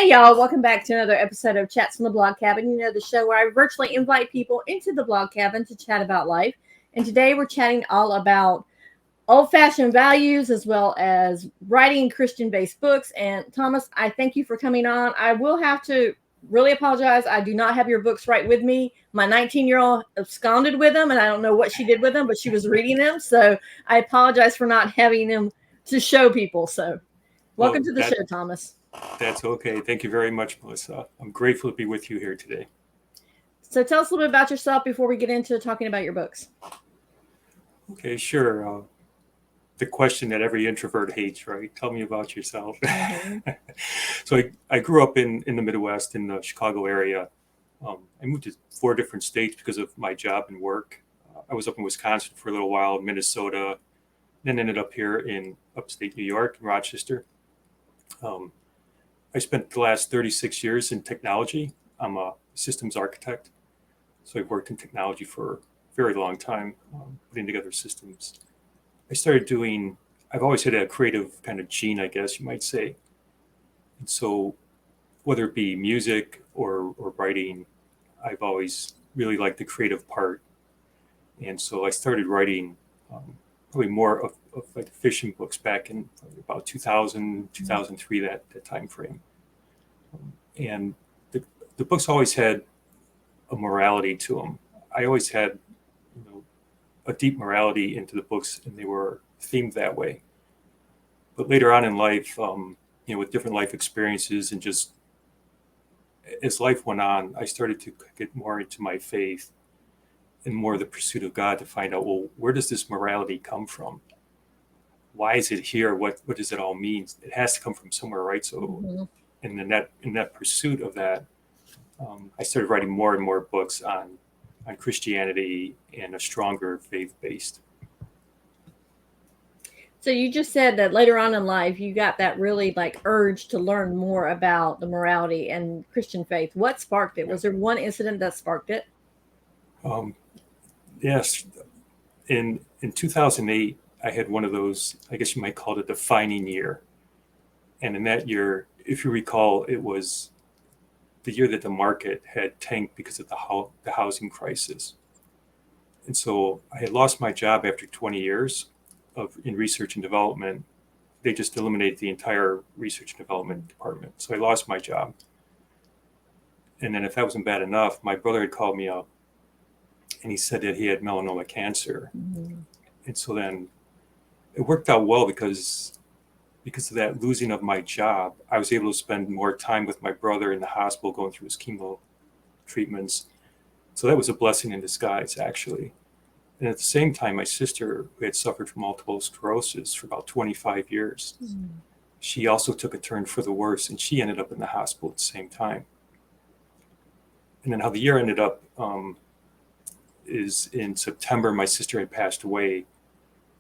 Hey y'all, welcome back to another episode of Chats from the Blog Cabin. You know, the show where I virtually invite people into the blog cabin to chat about life. And today we're chatting all about old-fashioned values as well as writing Christian-based books. And Thomas, I thank you for coming on. I will have to really apologize. I do not have your books right with me. My 19-year-old absconded with them, and I don't know what she did with them, but she was reading them. So I apologize for not having them to show people. So welcome to the show, Thomas. That's okay. Thank you very much, Melissa. I'm grateful to be with you here today. So tell us a little bit about yourself before we get into talking about your books. Okay, sure. The question that every introvert hates, right? Tell me about yourself. Mm-hmm. So I grew up in the Midwest, in the Chicago area. I moved to 4 different states because of my job and work. I was up in Wisconsin for a little while, Minnesota, then ended up here in upstate New York, in Rochester. I spent the last 36 years in technology. I'm a systems architect. So I've worked in technology for a very long time, putting together systems. I've always had a creative kind of gene, I guess you might say. And so whether it be music or writing, I've always really liked the creative part. And so I started writing probably more of like fiction books back in about 2000, 2003, that time frame. And the books always had a morality to them. I always had, a deep morality into the books, and they were themed that way. But later on in life, with different life experiences and just as life went on, I started to get more into my faith and more the pursuit of God to find out, well, where does this morality come from? Why is it here? What does it all mean? It has to come from somewhere, right? So, and in that pursuit of that, I started writing more and more books on Christianity and a stronger faith-based. So you just said that later on in life, you got that really urge to learn more about the morality and Christian faith. What sparked it? Was there one incident that sparked it? Yes. In 2008, I had one of those, I guess you might call it a defining year. And in that year, if you recall, it was the year that the market had tanked because of the housing crisis. And so I had lost my job after 20 years in research and development. They just eliminated the entire research and development department. So I lost my job. And then if that wasn't bad enough, my brother had called me up and he said that he had melanoma cancer. Mm-hmm. And so then it worked out well because of that losing of my job, I was able to spend more time with my brother in the hospital going through his chemo treatments. So that was a blessing in disguise, actually. And at the same time, my sister, who had suffered from multiple sclerosis for about 25 years, she also took a turn for the worse, and she ended up in the hospital at the same time. And then how the year ended up is in September, my sister had passed away.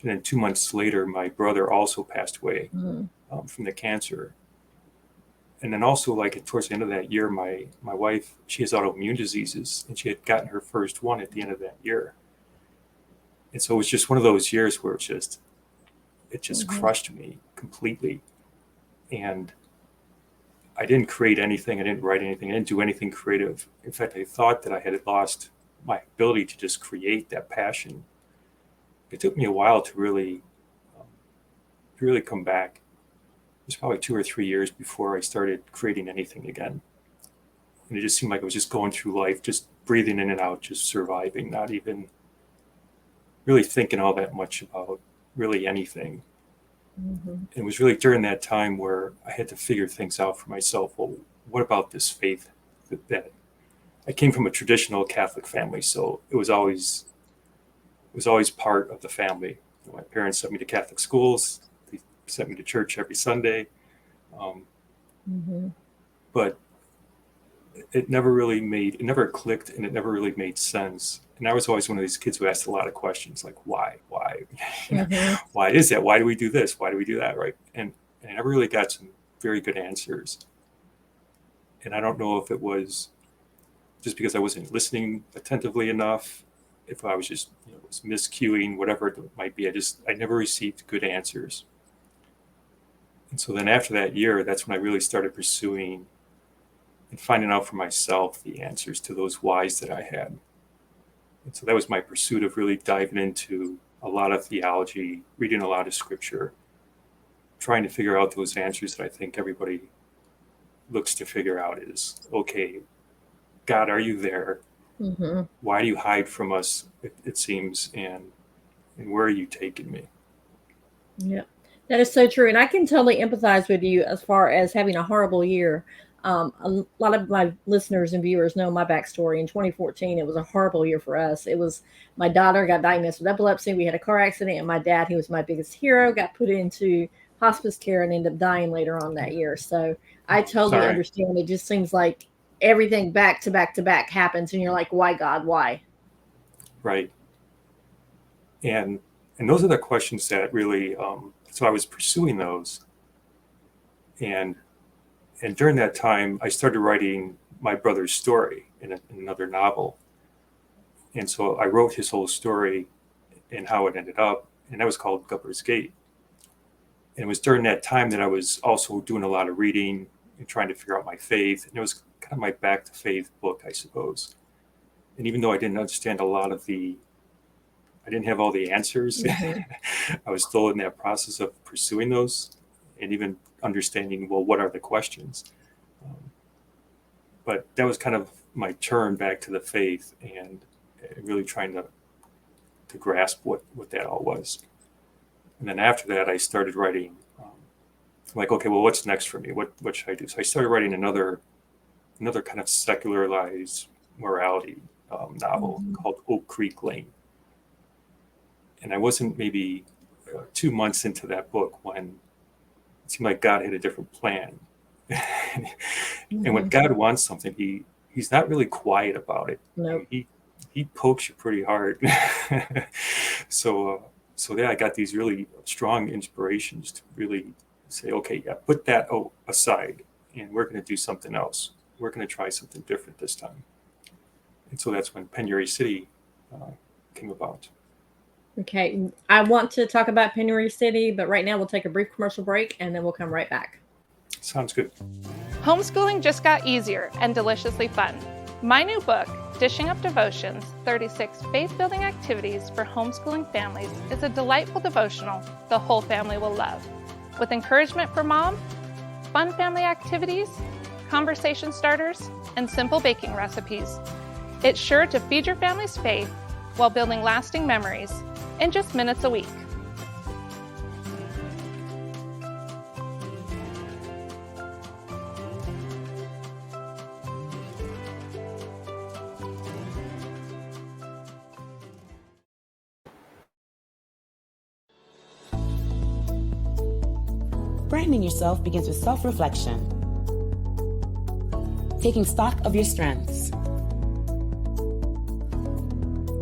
And then 2 months later, my brother also passed away from the cancer. And then also, towards the end of that year, my wife, she has autoimmune diseases, and she had gotten her first one at the end of that year. And so it was just one of those years where it just crushed me completely. And I didn't create anything. I didn't write anything. I didn't do anything creative. In fact, I thought that I had lost my ability to just create that passion. It took me a while to really come back. It was probably 2 or 3 years before I started creating anything again. And it just seemed like I was just going through life, just breathing in and out, just surviving, not even really thinking all that much about really anything. Mm-hmm. It was really during that time where I had to figure things out for myself. Well, what about this faith that I came from a traditional Catholic family, so it was always part of the family. My parents sent me to Catholic schools. They sent me to church every Sunday. But it never clicked, and it never really made sense. And I was always one of these kids who asked a lot of questions, like why, why is that? Why do we do this? Why do we do that? Right? And I never really got some very good answers. And I don't know if it was just because I wasn't listening attentively enough, if I was just was miscuing, whatever it might be. I never received good answers. And so then after that year, that's when I really started pursuing and finding out for myself the answers to those whys that I had. And so that was my pursuit of really diving into a lot of theology, reading a lot of scripture, trying to figure out those answers that I think everybody looks to figure out is, okay, God, are you there? Mm-hmm. Why do you hide from us, it seems, and where are you taking me? Yeah, that is so true. And I can totally empathize with you as far as having a horrible year. A lot of my listeners and viewers know my backstory. In 2014, it was a horrible year for us. It was my daughter got diagnosed with epilepsy. We had a car accident, and my dad, who was my biggest hero, got put into hospice care and ended up dying later on that year. So I totally Sorry. understand. It just seems like everything back to back to back happens, and you're like, why, God, why? Right. And those are the questions that really, so I was pursuing those. And during that time, I started writing my brother's story in another novel. And so I wrote his whole story and how it ended up, and that was called Gupper's Gate. And it was during that time that I was also doing a lot of reading and trying to figure out my faith. And it was kind of my back to faith book, I suppose. And even though I didn't understand I didn't have all the answers, Mm-hmm. I was still in that process of pursuing those and even understanding, well, what are the questions? But that was kind of my turn back to the faith and really trying to grasp what that all was. And then after that, I started writing, like, okay, well, what's next for me? What should I do? So I started writing another kind of secularized morality novel called Oak Creek Lane. And I wasn't maybe 2 months into that book when it seemed like God had a different plan. And when God wants something, he's not really quiet about it. Nope. He pokes you pretty hard. So yeah, I got these really strong inspirations to really say, okay, yeah, put that aside, and we're going to do something else. We're going to try something different this time. And so that's when Penury City came about. Okay, I want to talk about Penury City, but right now we'll take a brief commercial break and then we'll come right back. Sounds good. Homeschooling just got easier and deliciously fun. My new book, Dishing Up Devotions, 36 Faith-Building Activities for Homeschooling Families, is a delightful devotional the whole family will love. With encouragement for mom, fun family activities, conversation starters, and simple baking recipes. It's sure to feed your family's faith while building lasting memories in just minutes a week. Branding yourself begins with self-reflection. Taking stock of your strengths.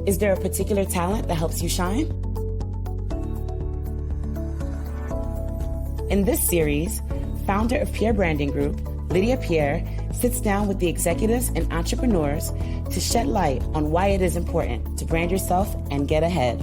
Is there a particular talent that helps you shine? In this series, founder of Pierre Branding Group, Lydia Pierre, sits down with the executives and entrepreneurs to shed light on why it is important to brand yourself and get ahead.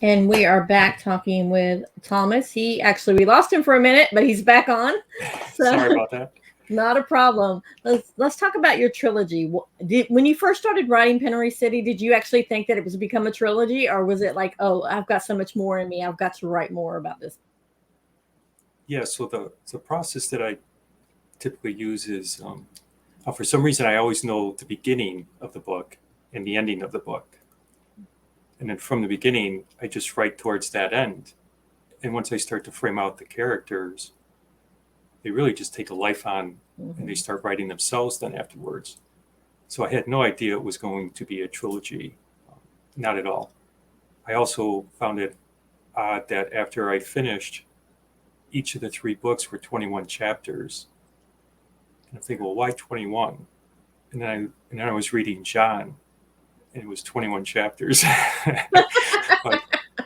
And we are back talking with Thomas. We lost him for a minute, but he's back on. So, Sorry about that. Not a problem. Let's talk about your trilogy. When you first started writing Penury City, did you actually think that it was become a trilogy, or was it like, oh, I've got so much more in me, I've got to write more about this? Yeah, so the process that I typically use is, for some reason, I always know the beginning of the book and the ending of the book. And then from the beginning, I just write towards that end. And once I start to frame out the characters, they really just take a life on and they start writing themselves then afterwards. So I had no idea it was going to be a trilogy. Not at all. I also found it odd that after I finished, each of the 3 books were 21 chapters. And I'm thinking, well, why 21? And then I was reading John, and it was 21 chapters. Like,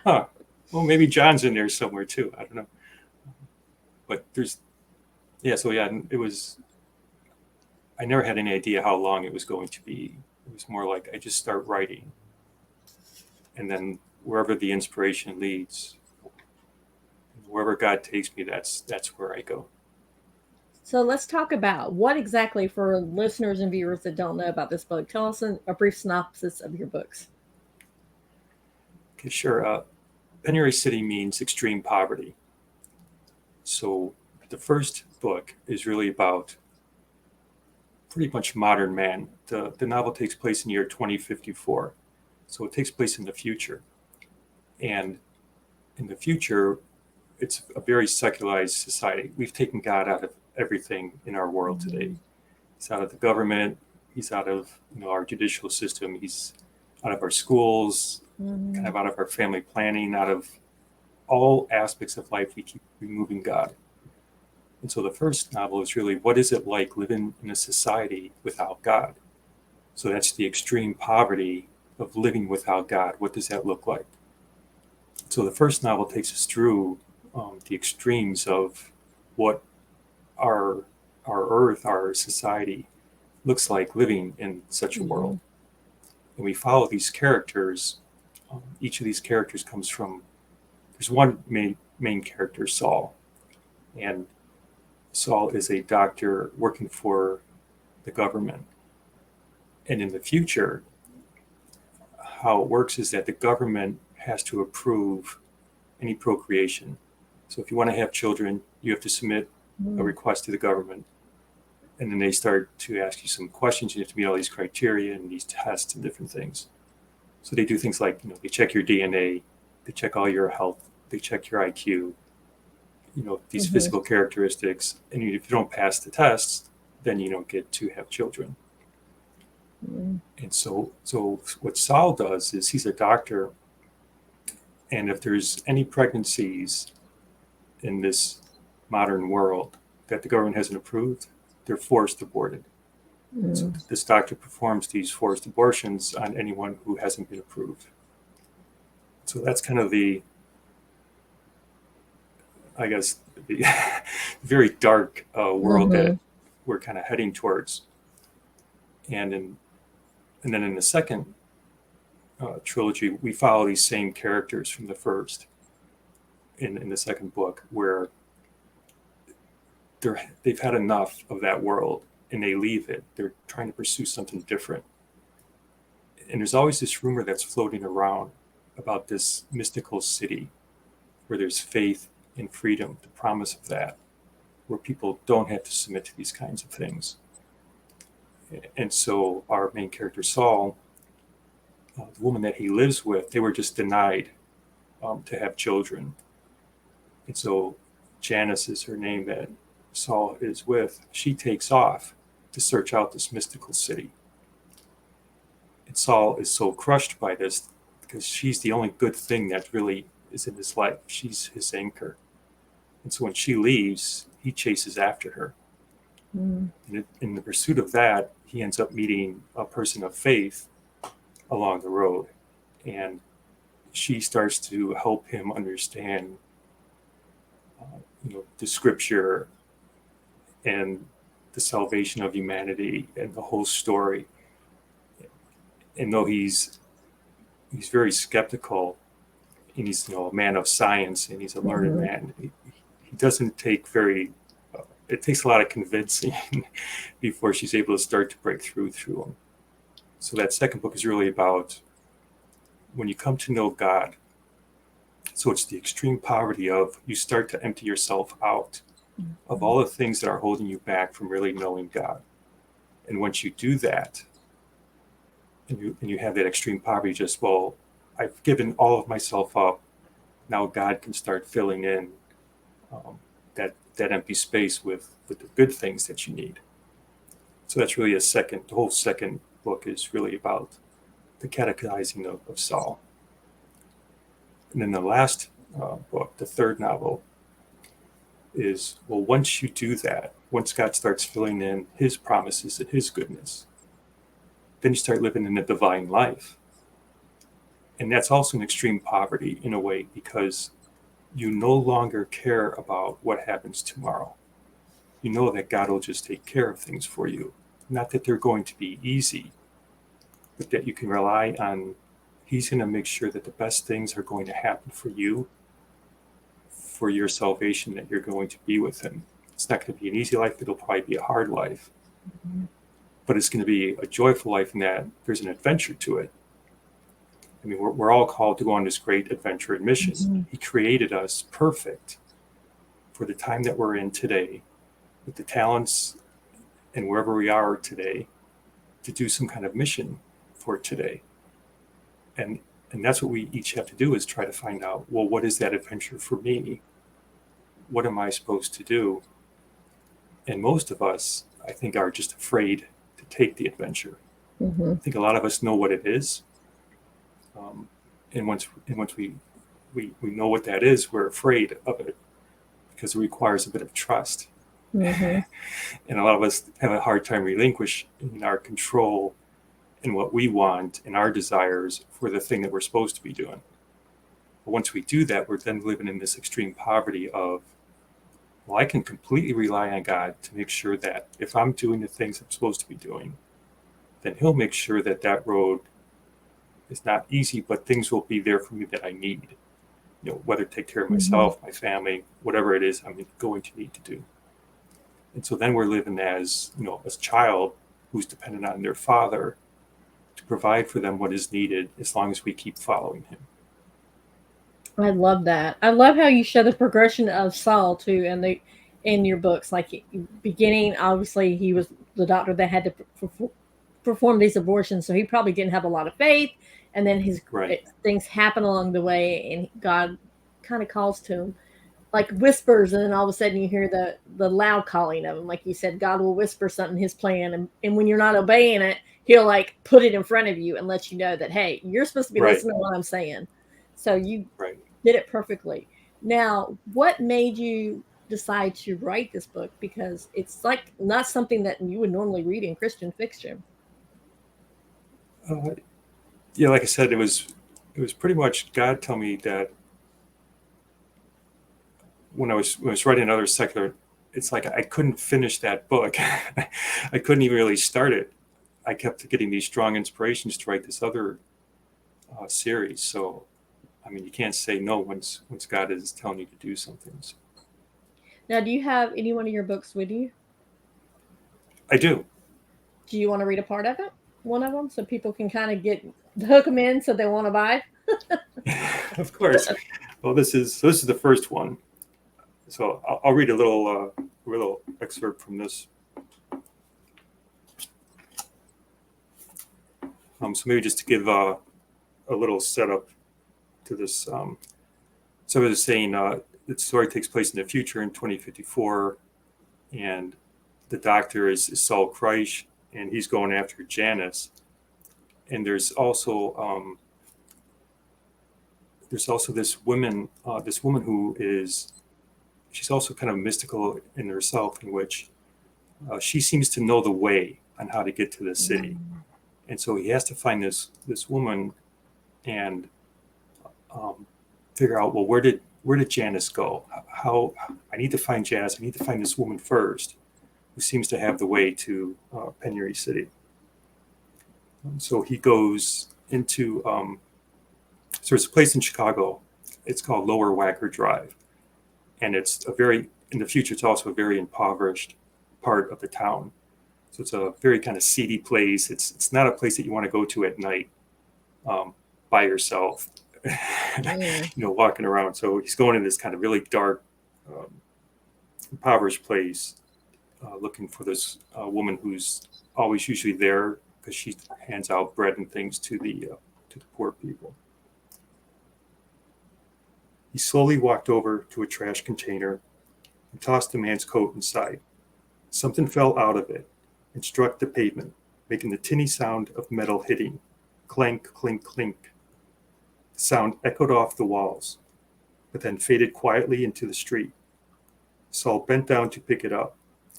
well, maybe John's in there somewhere too. I don't know. But it was, I never had any idea how long it was going to be. It was more like I just start writing, and then wherever the inspiration leads, wherever God takes me, that's where I go. So let's talk about what exactly, for listeners and viewers that don't know about this book, tell us a brief synopsis of your books. Okay, sure. Penury City means extreme poverty. So the first book is really about pretty much modern man. The novel takes place in the year 2054. So it takes place in the future. And in the future, it's a very secularized society. We've taken God out of everything in our world today. He's out of the government. He's out of our judicial system. He's out of our schools, kind of out of our family planning, out of all aspects of life. We keep removing God. And so the first novel is really, what is it like living in a society without God? So that's the extreme poverty of living without God. What does that look like? So the first novel takes us through the extremes of what our earth, our society looks like living in such a world. And we follow these characters. Each of these characters comes from, there's one main character, Saul. And Saul is a doctor working for the government. And in the future, how it works is that the government has to approve any procreation. So if you want to have children, you have to submit a request to the government. And then they start to ask you some questions. You have to meet all these criteria and these tests and different things. So they do things like, they check your DNA, they check all your health, they check your IQ, these physical characteristics. And if you don't pass the tests, then you don't get to have children. And so what Saul does is he's a doctor. And if there's any pregnancies in this modern world that the government hasn't approved, they're forced aborted. So this doctor performs these forced abortions on anyone who hasn't been approved. So that's kind of the very dark world that we're kind of heading towards. And then in the second trilogy, we follow these same characters from the first in the second book, where they've had enough of that world and they leave it. They're trying to pursue something different. And there's always this rumor that's floating around about this mystical city where there's faith and freedom, the promise of that, where people don't have to submit to these kinds of things. And so our main character, Saul, the woman that he lives with, they were just denied to have children. And so Janice is her name that Saul is with. She takes off to search out this mystical city. And Saul is so crushed by this because she's the only good thing that really is in his life. She's his anchor. And so when she leaves, he chases after her. And in the pursuit of that, he ends up meeting a person of faith along the road. And she starts to help him understand, the scripture and the salvation of humanity and the whole story. And though he's very skeptical, and he's a man of science and he's a learned man, he doesn't take it takes a lot of convincing before she's able to start to break through him. So that second book is really about when you come to know God. So it's the extreme poverty of you start to empty yourself out of all the things that are holding you back from really knowing God. And once you do that, and you have that extreme poverty, just, well, I've given all of myself up. Now God can start filling in that empty space with the good things that you need. So that's really the whole second book is really about the catechizing of Saul. And then the last book, the third novel, is, well, once you do that, once God starts filling in his promises and his goodness, then you start living in a divine life. And that's also an extreme poverty in a way, because you no longer care about what happens tomorrow. You know that God will just take care of things for you. not that they're going to be easy, but that you can rely on he's going to make sure that the best things are going to happen for you, for your salvation, that you're going to be with him. It's not going to be an easy life. It'll probably be a hard life, but it's going to be a joyful life in that there's an adventure to it. I mean, we're all called to go on this great adventure and missions. He created us perfect for the time that we're in today, with the talents and wherever we are today, to do some kind of mission for today. And that's what we each have to do, is try to find out, well, what is that adventure for me? What am I supposed to do? And most of us, I think, are just afraid to take the adventure. I think a lot of us know what it is. And once we know what that is, we're afraid of it because it requires a bit of trust. And a lot of us have a hard time relinquishing our control and what we want and our desires for the thing that we're supposed to be doing. But once we do that, we're then living in this extreme poverty of, well, I can completely rely on God to make sure that if I'm doing the things I'm supposed to be doing, then he'll make sure that that road is not easy, but things will be there for me that I need. You know, whether to take care of myself, my family, whatever it is I'm going to need to do. And so then we're living as, you know, as a child who's dependent on their father to provide for them what is needed, as long as we keep following him. I love that. I love how you show the progression of Saul too, in your books. Like, beginning, obviously he was the doctor that had to perform these abortions, so he probably didn't have a lot of faith. And then things happen along the way, and God kind of calls to him, like whispers, and then all of a sudden you hear the loud calling of him. Like you said, God will whisper something, his plan, and when you're not obeying it, he'll like put it in front of you and let you know that, hey, you're supposed to be listening to what I'm saying. So you did it perfectly. Now, what made you decide to write this book? Because it's like not something that you would normally read in Christian fiction. Yeah, like I said, it was pretty much God telling me that when I was writing another secular, it's like I couldn't finish that book. I couldn't even really start it. I kept getting these strong inspirations to write this other series. So, I mean, you can't say no once God is telling you to do something. So. Now, do you have any one of your books with you? I do. Do you want to read a part of it? One of them, so people can kind of hook them in, so they want to buy. Of course. Well, this is the first one. So I'll read a little excerpt from this. So maybe just to give a little setup to this. So I was saying, the story takes place in the future in 2054, and the doctor is Saul Kreich, and he's going after Janice. And there's also this woman who is, she's also kind of mystical in herself, in which she seems to know the way on how to get to the city. And so he has to find this woman and figure out, well, where did Janice go? How I need to find Janice. I need to find this woman first, who seems to have the way to Penury City. So he goes into, so it's a place in Chicago. It's called Lower Wacker Drive. And it's in the future, it's also a very impoverished part of the town. So it's a very kind of seedy place. It's not a place that you want to go to at night by yourself, walking around. So he's going in this kind of really dark, impoverished place, looking for this woman who's always usually there because she hands out bread and things to the poor people. He slowly walked over to a trash container and tossed the man's coat inside. Something fell out of it and struck the pavement, making the tinny sound of metal hitting. Clank, clink, clink. The sound echoed off the walls, but then faded quietly into the street. Saul bent down to pick it up.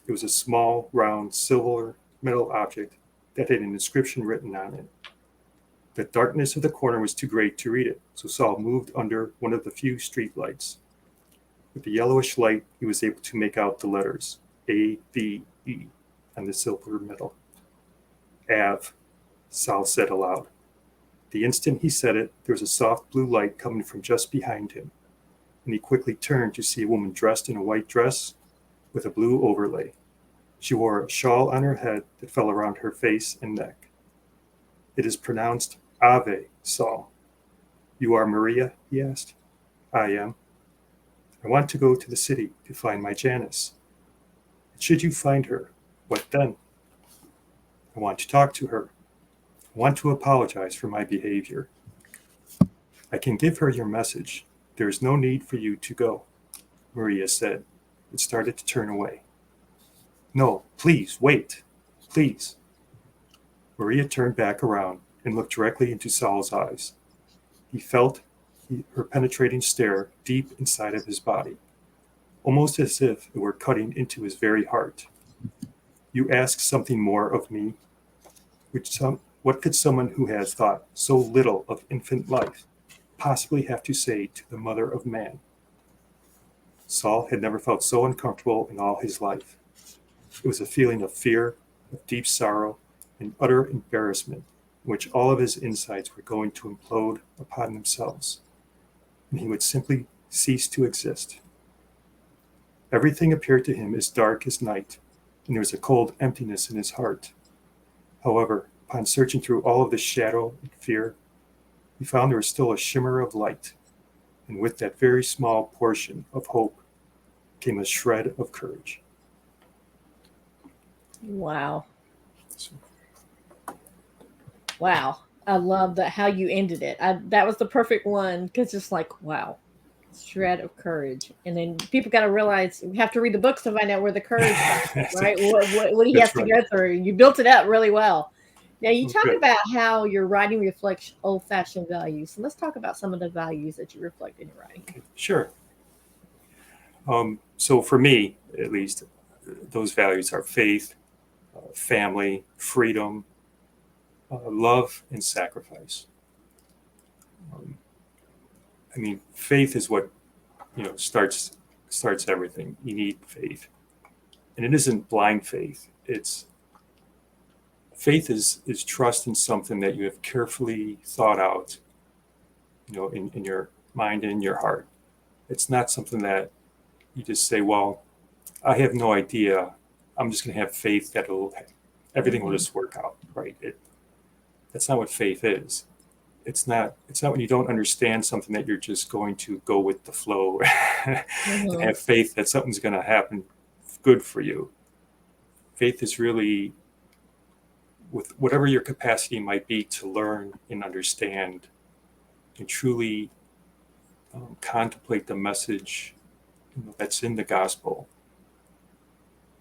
It was a small, round, silver metal object that had an inscription written on it. The darkness of the corner was too great to read it, so Saul moved under one of the few street lights. With the yellowish light, he was able to make out the letters A, V, E on the silver metal. Av, Sal said aloud. The instant he said it, there was a soft blue light coming from just behind him, and he quickly turned to see a woman dressed in a white dress with a blue overlay. She wore a shawl on her head that fell around her face and neck. It is pronounced Ave, Saul. You are Maria? He asked. I am. I want to go to the city to find my Janice. Should you find her, what then? I want to talk to her. I want to apologize for my behavior. I can give her your message. There is no need for you to go, Maria said, and started to turn away. No, please, wait. Please. Maria turned back around and looked directly into Saul's eyes. He felt her penetrating stare deep inside of his body, almost as if it were cutting into his very heart. You ask something more of me? What could someone who has thought so little of infant life possibly have to say to the mother of man? Saul had never felt so uncomfortable in all his life. It was a feeling of fear, of deep sorrow, and utter embarrassment, in which all of his insides were going to implode upon themselves, and he would simply cease to exist. Everything appeared to him as dark as night, and there was a cold emptiness in his heart. However, upon searching through all of the shadow and fear, he found there was still a shimmer of light, and with that very small portion of hope came a shred of courage. Wow. Wow. I love that how you ended it. That was the perfect one because it's like, wow, shred of courage. And then people got to realize we have to read the books to find out where the courage comes, right? What he has to go through. You built it up really well. Now you talk about how your writing reflects old-fashioned values. So let's talk about some of the values that you reflect in your writing. Sure. So for me, at least, those values are faith, family, freedom, love, and sacrifice. Faith is what starts everything. You need faith, and it isn't blind faith. Faith is trust in something that you have carefully thought out, in your mind and in your heart. It's not something that you just say, well, I have no idea. I'm just going to have faith that everything will just work out, right? That's not what faith is. It's not when you don't understand something that you're just going to go with the flow and have faith that something's going to happen good for you. Faith is really with whatever your capacity might be to learn and understand and truly contemplate the message that's in the gospel.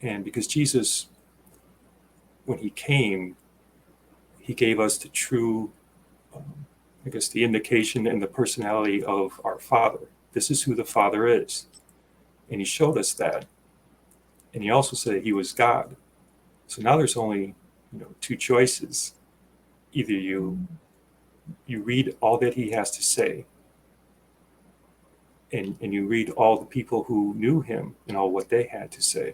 And because Jesus, when he came, he gave us the true, the indication and the personality of our Father. This is who the Father is. And he showed us that. And he also said he was God. So now there's only, two choices. Either you read all that he has to say, and you read all the people who knew him and all what they had to say.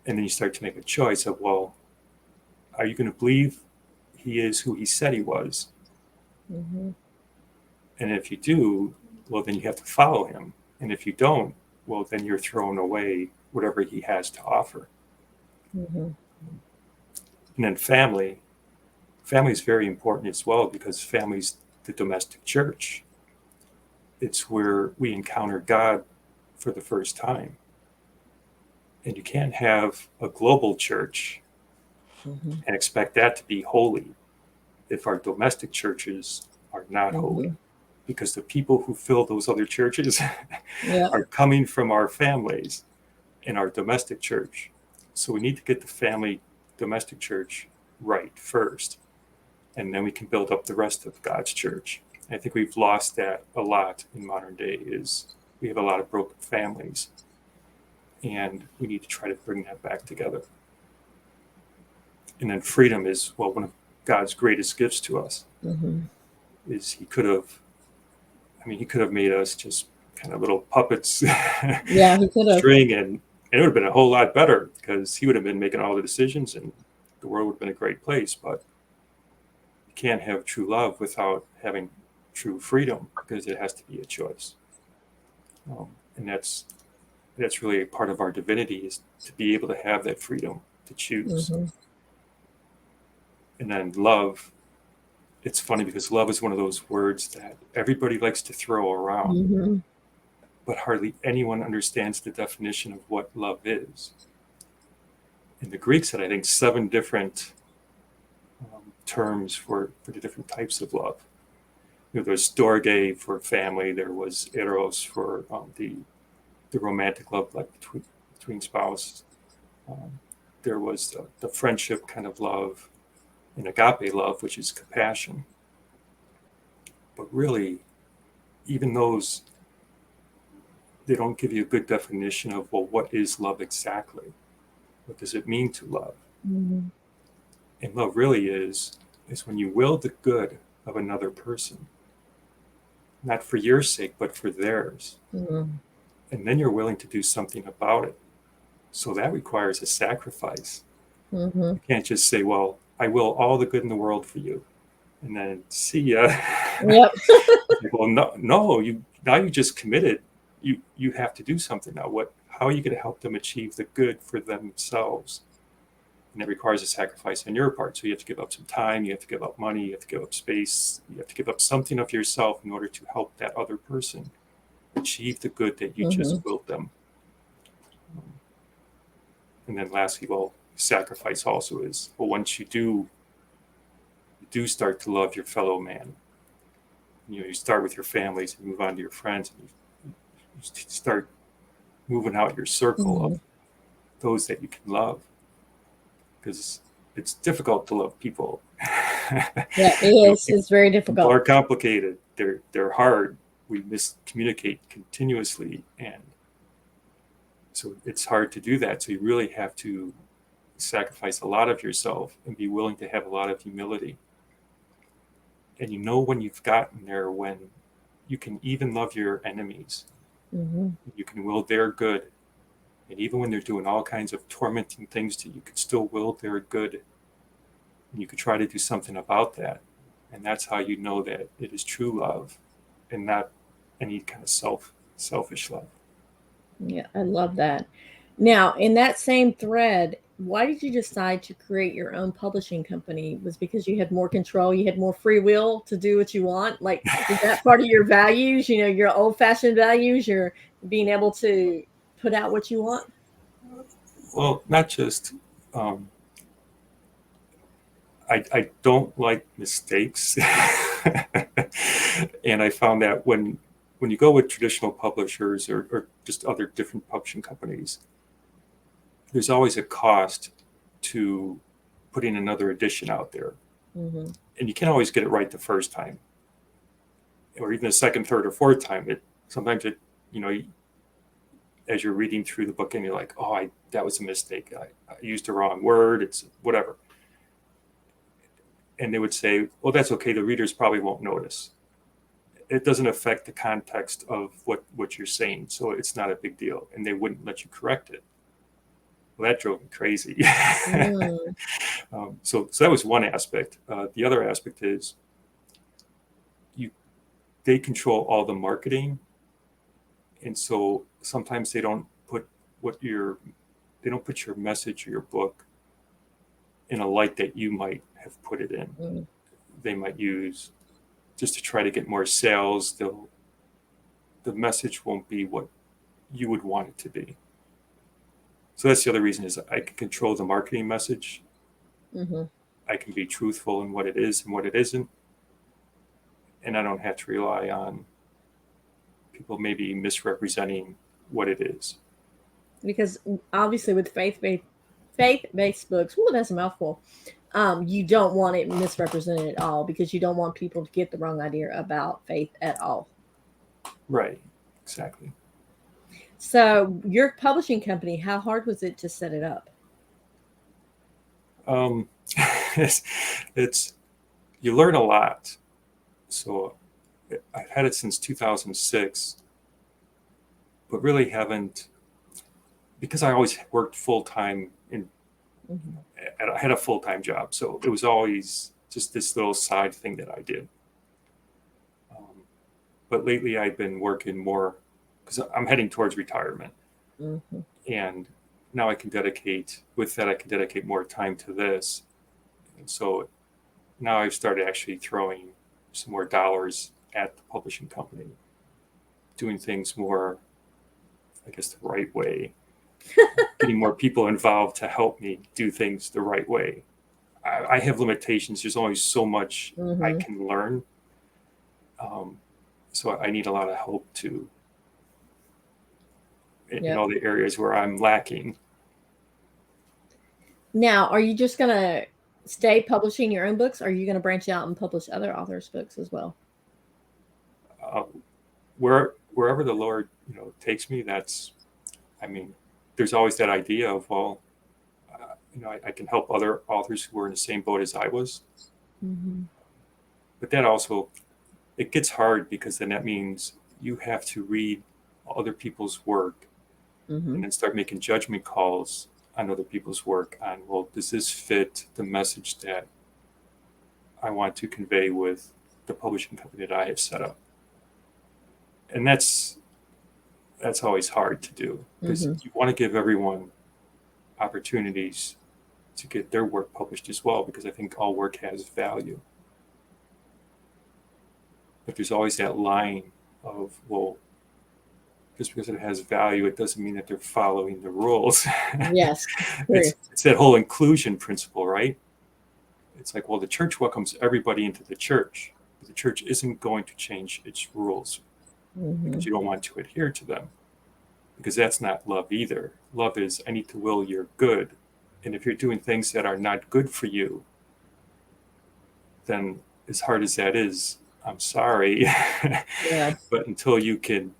And then you start to make a choice of, well, are you going to believe he is who he said he was? Mm-hmm. And if you do, well, then you have to follow him. And if you don't, well, then you're throwing away whatever he has to offer. Mm-hmm. And then family is very important as well, because family's the domestic church. It's where we encounter God for the first time. And you can't have a global church and expect that to be holy if our domestic churches are not holy, because the people who fill those other churches are coming from our families in our domestic church. So we need to get the family domestic church right first, and then we can build up the rest of God's church. I think we've lost that a lot in modern day. Is we have a lot of broken families, and we need to try to bring that back together. And then freedom is, well, one of God's greatest gifts to us. Is he could have made us just kind of little puppets, he could have string, and it would have been a whole lot better, because he would have been making all the decisions and the world would have been a great place. But you can't have true love without having true freedom, because it has to be a choice. And that's really a part of our divinity, is to be able to have that freedom to choose. Mm-hmm. And then love, it's funny because love is one of those words that everybody likes to throw around, Mm-hmm. but hardly anyone understands the definition of what love is. And the Greeks had, I think, 7 different terms for the different types of love. There's storge for family. There was eros for the romantic love, like between spouses. There was the friendship kind of love, and agape love, which is compassion. But really, even those, they don't give you a good definition of, well, what is love exactly? What does it mean to love? Mm-hmm. And love really is when you will the good of another person, not for your sake, but for theirs. Mm-hmm. And then you're willing to do something about it. So that requires a sacrifice. Mm-hmm. You can't just say, well, I will all the good in the world for you, and then see ya. Yep. Well, no, you just committed. You have to do something now. How are you going to help them achieve the good for themselves? And it requires a sacrifice on your part. So you have to give up some time, you have to give up money, you have to give up space, you have to give up something of yourself in order to help that other person achieve the good that you just willed them. And then lastly, well, sacrifice also is, well, once you do start to love your fellow man, you start with your families and move on to your friends, and you start moving out your circle of those that you can love, because it's difficult to love people. Yeah, it is. It's very difficult. People are complicated. They're hard. We miscommunicate continuously, and so it's hard to do that. So you really have to sacrifice a lot of yourself and be willing to have a lot of humility. And when you've gotten there, when you can even love your enemies, you can will their good. And even when they're doing all kinds of tormenting things to you, you could still will their good. And you could try to do something about that. And that's how you know that it is true love and not any kind of selfish love. Yeah, I love that. Now, in that same thread, why did you decide to create your own publishing company? Was because you had more control, you had more free will to do what you want? Like, is that part of your values, your old-fashioned values, your being able to put out what you want? Well, not just, I don't like mistakes. And I found that when you go with traditional publishers or just other different publishing companies, there's always a cost to putting another edition out there. And you can't always get it right the first time, or even the second, third, or fourth time. Sometimes as you're reading through the book and you're like, oh, that was a mistake. I used the wrong word. It's whatever. And they would say, well, that's okay. The readers probably won't notice. It doesn't affect the context of what you're saying. So it's not a big deal. And they wouldn't let you correct it. Well, that drove me crazy. So that was one aspect. The other aspect is they control all the marketing. And so sometimes they don't put your message or your book in a light that you might have put it in. They might use, just to try to get more sales, the message won't be what you would want it to be. So that's the other reason, is I can control the marketing message. I can be truthful in what it is and what it isn't. And I don't have to rely on people maybe misrepresenting what it is. Because obviously with faith-based books, that's a mouthful. You don't want it misrepresented at all, because you don't want people to get the wrong idea about faith at all. Right, exactly. So your publishing company, how hard was it to set it up? It's you learn a lot. So I've had it since 2006, but really haven't, because I always worked full time in Mhm. And I had a full-time job, so it was always just this little side thing that I did. But lately I've been working more because I'm heading towards retirement. Mhm. And now I can dedicate more time to this. And so now I've started actually throwing some more dollars at the publishing company, doing things more, I guess, the right way, getting more people involved to help me do things the right way. I have limitations. There's only so much I Mhm. can learn. So I need a lot of help to in Yep. all the areas where I'm lacking. Now, are you just going to stay publishing your own books? Or are you going to branch out and publish other authors' books as well? Uh, wherever the Lord, takes me, there's always that idea of, well, I can help other authors who are in the same boat as I was. Mm-hmm. But that also, it gets hard because then that means you have to read other people's work Mm-hmm. and then start making judgment calls on other people's work on, well, does this fit the message that I want to convey with the publishing company that I have set up? And that's always hard to do because Mm-hmm. you want to give everyone opportunities to get their work published as well, because I think all work has value. But there's always that line of, well, just because it has value, it doesn't mean that they're following the rules. Yes. It's that whole inclusion principle, right? It's like, well, the church welcomes everybody into the church, but the church isn't going to change its rules Mm-hmm. because you don't want to adhere to them. Because that's not love either. Love is, I need to will your good. And if you're doing things that are not good for you, then as hard as that is, I'm sorry. Yes. But until you can,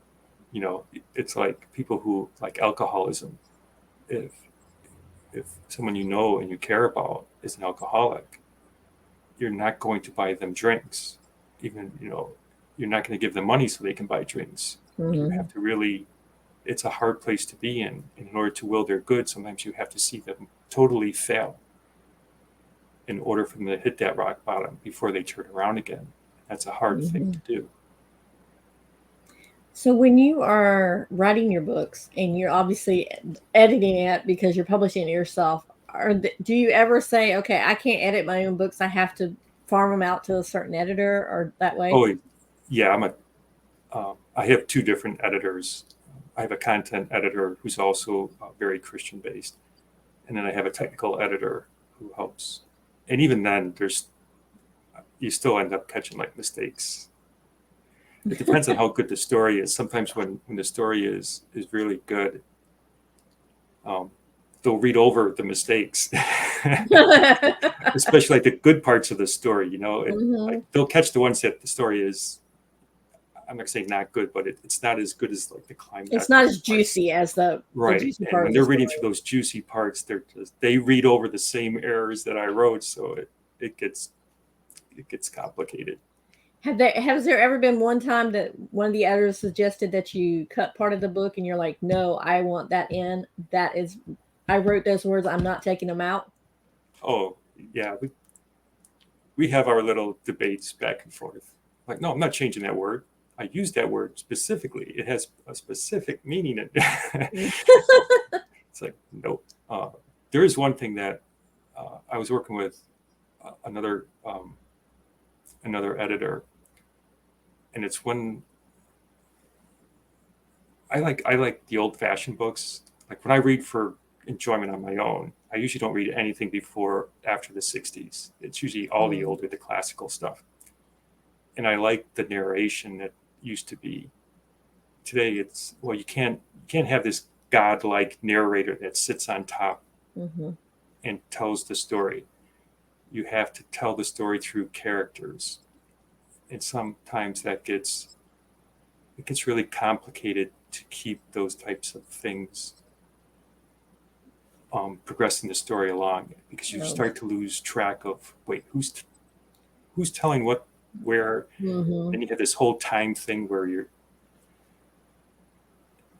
it's like people who like alcoholism. If someone you know and you care about is an alcoholic, you're not going to buy them drinks. Even, you're not going to give them money so they can buy drinks. You Mm-hmm. have to really, it's a hard place to be in. And in order to will their good, sometimes you have to see them totally fail in order for them to hit that rock bottom before they turn around again. That's a hard thing to do. So when you are writing your books and you're obviously editing it because you're publishing it yourself, do you ever say, okay, I can't edit my own books, I have to farm them out to a certain editor, or that way? Oh, yeah. I have two different editors. I have a content editor who's also very Christian based. And then I have a technical editor who helps. And even then, you still end up catching like mistakes. It depends on how good the story is. Sometimes when the story is really good, they'll read over the mistakes, especially like the good parts of the story. Like they'll catch the ones that the story is, I'm not saying not good, but it's not as good as like the climax. It's not as juicy as the right. And when they're reading through those juicy parts, they read over the same errors that I wrote, so it gets complicated. Has there ever been one time that one of the editors suggested that you cut part of the book and you're like, no, I want that in. I wrote those words, I'm not taking them out? Oh, yeah. We have our little debates back and forth. Like, no, I'm not changing that word. I use that word specifically. It has a specific meaning in it. It's like, nope. There is one thing that I was working with another editor, and it's when I like the old-fashioned books. Like when I read for enjoyment on my own, I usually don't read anything after the 60s. It's usually all the older, the classical stuff. And I like the narration that used to be. Today it's, well, you can't have this godlike narrator that sits on top and tells the story. You have to tell the story through characters. And sometimes it gets really complicated to keep those types of things progressing the story along, because you start to lose track of, wait, who's telling what, where, and you have this whole time thing where you're.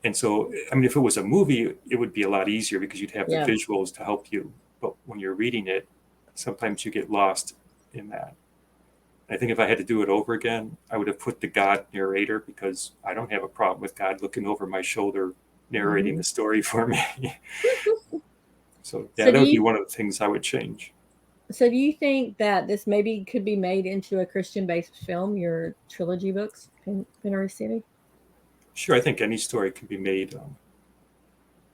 And so, I mean, if it was a movie, it would be a lot easier because you'd have the visuals to help you. But when you're reading it, sometimes you get lost in that. I think if I had to do it over again, I would have put the God narrator, because I don't have a problem with God looking over my shoulder narrating the story for me. So yeah, So that would be one of the things I would change. So do you think that this maybe could be made into a Christian-based film, your trilogy books, Penury City? Sure, I think any story can be made,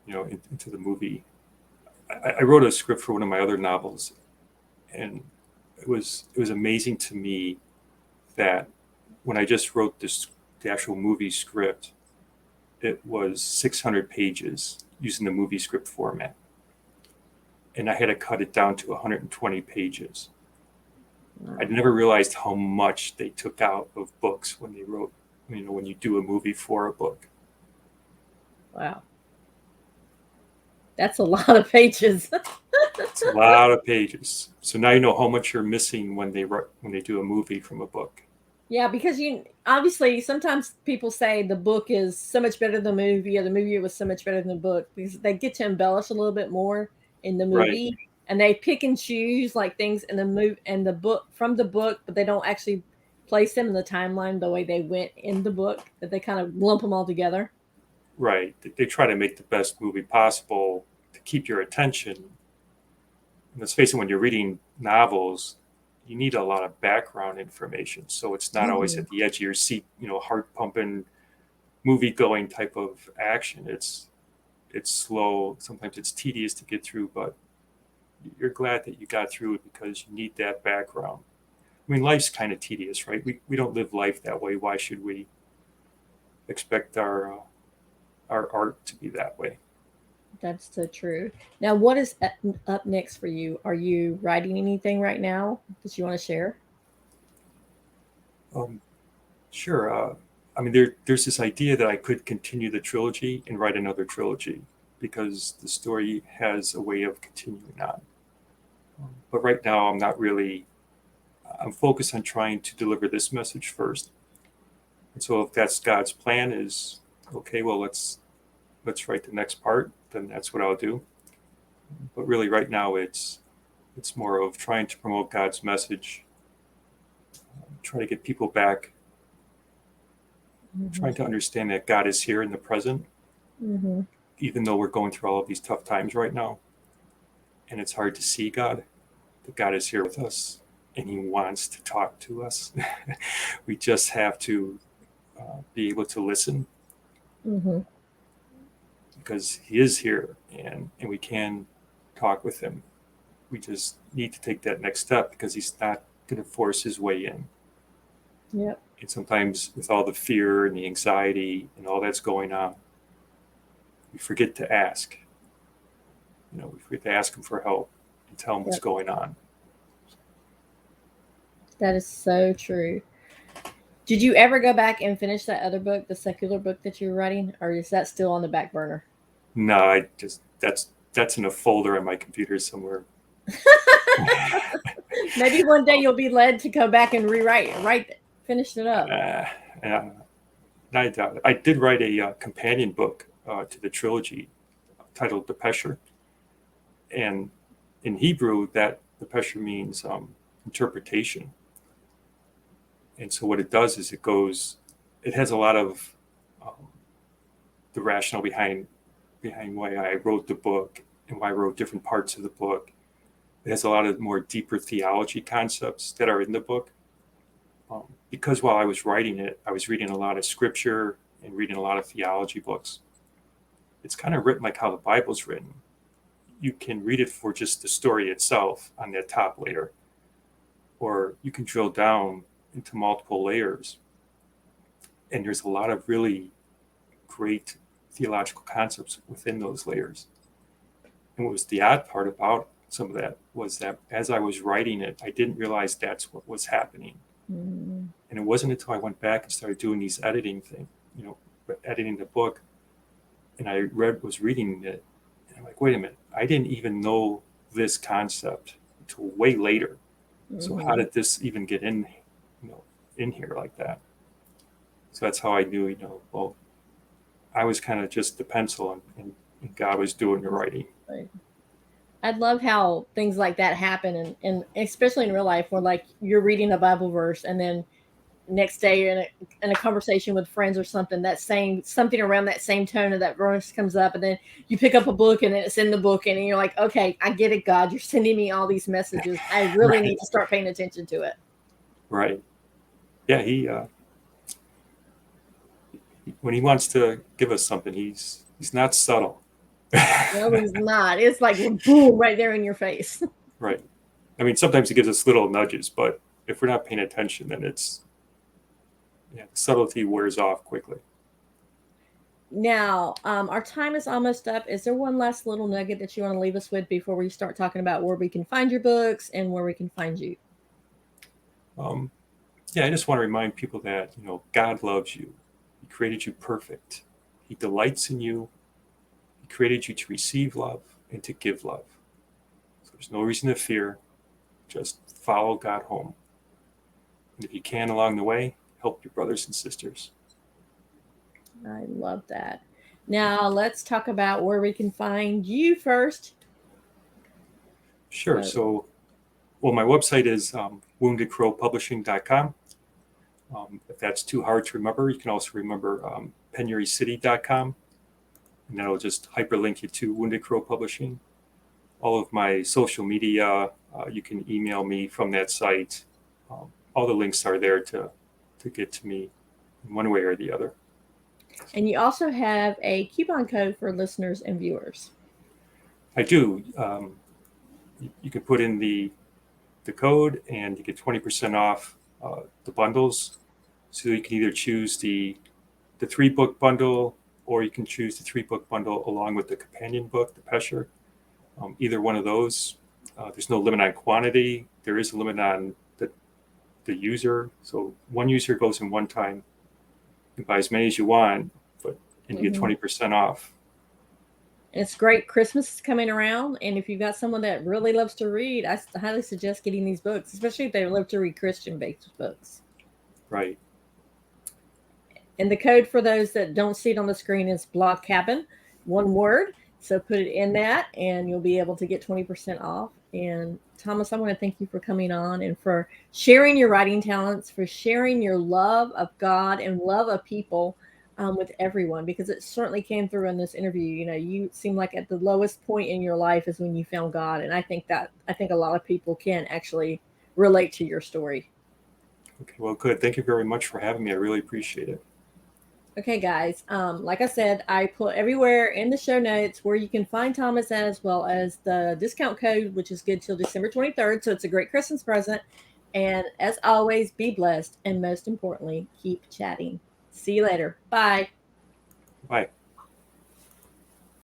into the movie. I wrote a script for one of my other novels, and it was amazing to me that when I just wrote the actual movie script, it was 600 pages using the movie script format, and I had to cut it down to 120 pages. Wow. I never realized how much they took out of books when they wrote, when you do a movie for a book. Wow. That's a lot of pages. It's a lot of pages. So now you know how much you're missing when they do a movie from a book. Yeah, because obviously sometimes people say the book is so much better than the movie, or the movie was so much better than the book, because they get to embellish a little bit more in the movie, Right. and they pick and choose like things in the movie and the book from the book, but they don't actually place them in the timeline the way they went in the book. That they kind of lump them all together. Right. They try to make the best movie possible to keep your attention. And let's face it, when you're reading novels, you need a lot of background information. So it's not always at the edge of your seat, heart pumping, movie going type of action. It's slow. Sometimes it's tedious to get through, but you're glad that you got through it because you need that background. I mean, life's kind of tedious, right? We don't live life that way. Why should we expect our art to be that way? That's so true. Now, what is up next for you? Are you writing anything right now that you want to share? Sure. There's this idea that I could continue the trilogy and write another trilogy, because the story has a way of continuing on. But right now, I'm focused on trying to deliver this message first. And so if that's God's plan, is okay, well, let's write the next part, then that's what I'll do. But really right now it's more of trying to promote God's message, try to get people back, trying to understand that God is here in the present, even though we're going through all of these tough times right now. And it's hard to see God, but God is here with us and he wants to talk to us. We just have to be able to listen, because he is here and we can talk with him. We just need to take that next step, because he's not going to force his way in. Yep. And sometimes with all the fear and the anxiety and all that's going on, we forget to ask. We forget to ask him for help and tell him what's going on. That is so true. Did you ever go back and finish that other book, the secular book that you were writing, or is that still on the back burner? No, that's in a folder on my computer somewhere. Maybe one day you'll be led to go back and finish it up. I doubt it. I did write a companion book to the trilogy titled The Pesher. And in Hebrew, that the Pesher means interpretation. And so what it does is it has a lot of the rationale behind why I wrote the book and why I wrote different parts of the book. It has a lot of more deeper theology concepts that are in the book. Because while I was writing it, I was reading a lot of scripture and reading a lot of theology books. It's kind of written like how the Bible's written. You can read it for just the story itself on that top layer, or you can drill down into multiple layers. And there's a lot of really great theological concepts within those layers. And what was the odd part about some of that was that as I was writing it, I didn't realize that's what was happening. And it wasn't until I went back and started doing these editing things, editing the book, and I was reading it, and I'm like, wait a minute, I didn't even know this concept until way later. So how did this even get in here like that? So that's how I knew, well, I was kind of just the pencil and God was doing the writing. Right. I love how things like that happen, and especially in real life, where like you're reading a Bible verse, and then next day you're in a conversation with friends or something, that same something around that same tone of that verse comes up, and then you pick up a book and it's in the book, and you're like, okay, I get it, God, you're sending me all these messages. I really Right. need to start paying attention to it. Right. Yeah. When he wants to give us something, he's not subtle. No, he's not. It's like boom, right there in your face. Right. I mean, sometimes he gives us little nudges, but if we're not paying attention, then subtlety wears off quickly. Now, our time is almost up. Is there one last little nugget that you want to leave us with before we start talking about where we can find your books and where we can find you? Yeah, I just want to remind people that, God loves you. He created you perfect. He delights in you. He created you to receive love and to give love. So there's no reason to fear. Just follow God home. And if you can along the way, help your brothers and sisters. I love that. Now, let's talk about where we can find you first. Sure. So, my website is woundedcrowpublishing.com. If that's too hard to remember, you can also remember penurycity.com, and that'll just hyperlink you to Wounded Crow Publishing. All of my social media, you can email me from that site. All the links are there to get to me in one way or the other. And you also have a coupon code for listeners and viewers. I do. You can put in the code, and you get 20% off the bundles. So you can either choose the 3-book bundle, or you can choose the 3-book bundle along with the companion book, the Pesher. Either one of those. There's no limit on quantity. There is a limit on the user. So one user goes in one time. You can buy as many as you want, and you get 20% off. It's great. Christmas is coming around, and if you've got someone that really loves to read, I highly suggest getting these books, especially if they love to read Christian-based books. Right. And the code for those that don't see it on the screen is Blog Cabin, one word. So put it in that, and you'll be able to get 20% off. And Thomas, I want to thank you for coming on and for sharing your writing talents, for sharing your love of God and love of people with everyone, because it certainly came through in this interview. You seem like at the lowest point in your life is when you found God. And I think a lot of people can actually relate to your story. Okay, well, good. Thank you very much for having me. I really appreciate it. Okay, guys, like I said, I put everywhere in the show notes where you can find Thomas at, as well as the discount code, which is good till December 23rd. So it's a great Christmas present. And as always, be blessed. And most importantly, keep chatting. See you later. Bye. Bye.